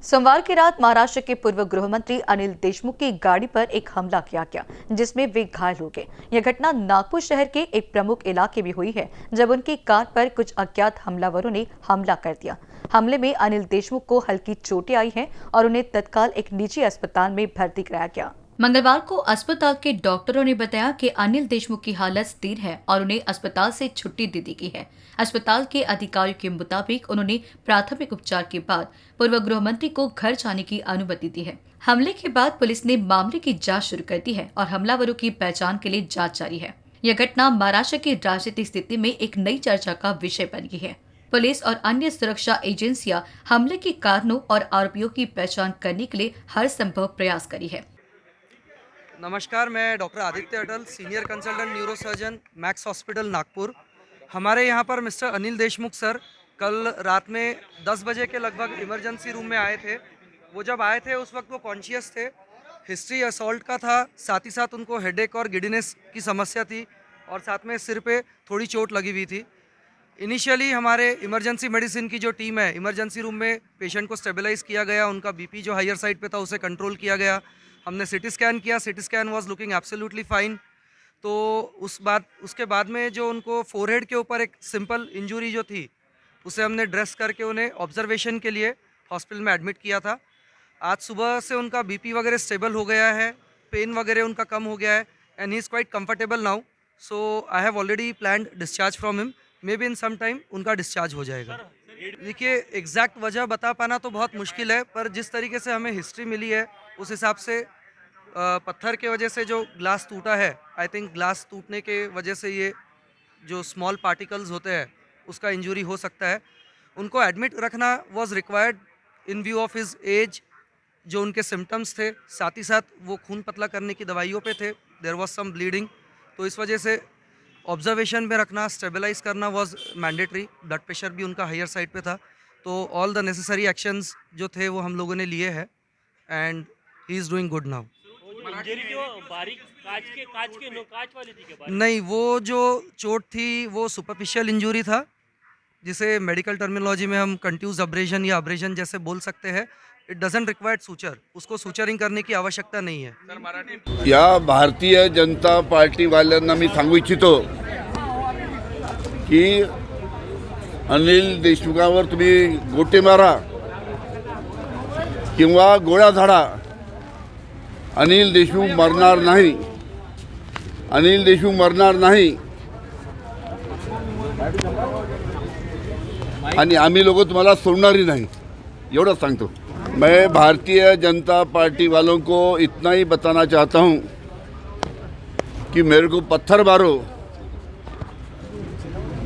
सोमवार की रात महाराष्ट्र के पूर्व गृह मंत्री अनिल देशमुख की गाड़ी पर एक हमला किया गया, जिसमें वे घायल हो गए। यह घटना नागपुर शहर के एक प्रमुख इलाके में हुई है, जब उनकी कार पर कुछ अज्ञात हमलावरों ने हमला कर दिया। हमले में अनिल देशमुख को हल्की चोटें आई हैं और उन्हें तत्काल एक निजी अस्पताल में भर्ती कराया गया। मंगलवार को अस्पताल के डॉक्टरों ने बताया कि अनिल देशमुख की हालत स्थिर है और उन्हें अस्पताल से छुट्टी दे दी गई है। अस्पताल के अधिकारियों के मुताबिक उन्होंने प्राथमिक उपचार के बाद पूर्व गृह मंत्री को घर जाने की अनुमति दी है। हमले के बाद पुलिस ने मामले की जांच शुरू कर दी है और हमलावरों की पहचान के लिए जांच जारी है। यह घटना महाराष्ट्र की राजनीतिक स्थिति में एक नई चर्चा का विषय बन गई है। पुलिस और अन्य सुरक्षा एजेंसियां हमले के कारणों और आरोपियों की पहचान करने के लिए हर संभव प्रयास करी है। नमस्कार, मैं doctor Aditya Atal, senior consultant neurosurgeon, Max hospital Nagpur. हमारे यहाँ पर मिस्टर अनिल देशमुख सर कल रात में 10 बजे के लगभग इमरजेंसी रूम में आए थे। वो जब आए थे उस वक्त वो कॉन्शियस थे। हिस्ट्री असॉल्ट का था, साथ ही साथ उनको हेडेक और गिडीनेस की समस्या थी और साथ में सिर पे थोड़ी चोट लगी हुई थी। इनिशियली हमारे इमरजेंसी मेडिसिन की जो टीम है, इमरजेंसी रूम में पेशेंट को स्टेबलाइज़ किया गया, उनका बीपी जो हायर साइड पे था उसे कंट्रोल किया गया। हमने सिटी स्कैन किया, CT scan was looking absolutely fine. तो उसके बाद में जो उनको फोरहेड के ऊपर एक सिंपल इंजरी जो थी उसे हमने ड्रेस करके उन्हें ऑब्जर्वेशन के लिए हॉस्पिटल में एडमिट किया था। आज सुबह से उनका बीपी वगैरह स्टेबल हो गया है, पेन वगैरह उनका कम हो गया है and he is quite comfortable now. So I have already planned discharge from him. Maybe in some time उनका डिस्चार्ज हो जाएगा। देखिए, एग्जैक्ट वजह बता पाना तो बहुत मुश्किल है, पर जिस तरीके से हमें हिस्ट्री मिली है उस हिसाब से पत्थर के वजह से जो ग्लास टूटा है, आई थिंक ग्लास टूटने के वजह से ये जो स्मॉल पार्टिकल्स होते हैं उसका इंजरी हो सकता है। उनको एडमिट रखना was required in view of his age, जो उनके सिम्टम्स थे, साथ ही साथ वो खून पतला करने की दवाइयों पे थे। देयर वाज सम ब्लीडिंग, तो इस वजह से ऑब्जर्वेशन में रखना, स्टेबलाइज करना वाज मैंडेटरी। ब्लड प्रेशर भी उनका हायर साइड पे था, तो ऑल द नेसेसरी एक्शंस जो थे वो हम लोगों ने लिए हैं and he is doing good now. Injury जो बारीक कांच वाली थी क्या? नहीं, वो जो चोट थी वो सुपरफिशियल इंजरी था, जिसे मेडिकल टर्मिनोलॉजी में हम कंट्यूज अब्रेजन या अब्रेजन जैसे बोल सकते हैं। इट डजंट रिक्वायर्ड सूचर, उसको सूचरिंग करने की आवश्यकता नहीं है। या भारतीय जनता पार्टी वाल्यांना मी सांगू इच्छितो की अनिल देशमुखावर तुम्ही गोटे मारा किंवा गोळ्या झाडा, अनिल देशमुख मरणार नाही, अनिल देशमुख मरणार नाही आणि आम्ही लोक तुम्हाला सोडणारही नाही, एवढं सांगतो। मैं भारतीय जनता पार्टी वालों को इतना ही बताना चाहता हूं कि मेरे को पत्थर मारो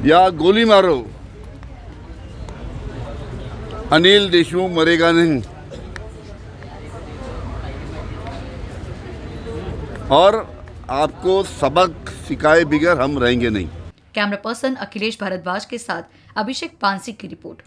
या गोली मारो, अनिल देशमुख मरेगा नहीं और आपको सबक सिखाए बगैर हम रहेंगे नहीं। कैमरा पर्सन अखिलेश भारद्वाज के साथ अभिषेक पानसी की रिपोर्ट।